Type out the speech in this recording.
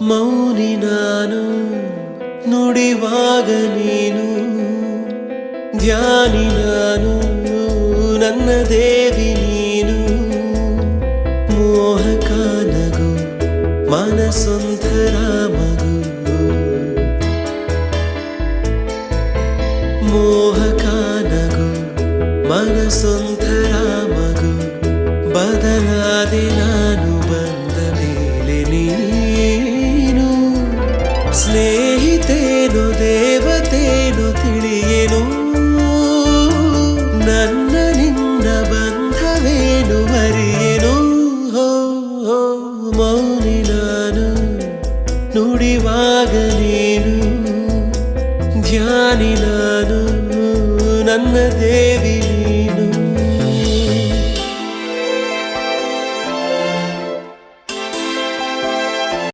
ಮೌನಿ ನಾನು ನುಡಿವಾಗ ನೀನು ಧ್ಯಾನಿ ನಾನು ನನ್ನ ದೇವಿ ನೀನು ಮೋಹಕ ನಗು ಮನಸೊಂಥರ ಮಗು ಮೋಹಕ ನಗು ಮನಸೊಂಥರ ಮಗು ಬದಲಾದೆ ನಾನು ಬಂದ ಮೇಲೆ ನೀನು ಸ್ನೇಹಿತೇನು ದೇವತೇನು ತಿಳಿಯೇನು ನನ್ನ ನಿನ್ನ ಬಂಧವೇನು ಅರಿಯೇನು ಮೌನಿ ನಾನು ನುಡಿವಾಗ ನೀನು ಧ್ಯಾನಿ ನಾನು ನನ್ನ ದೇವಿ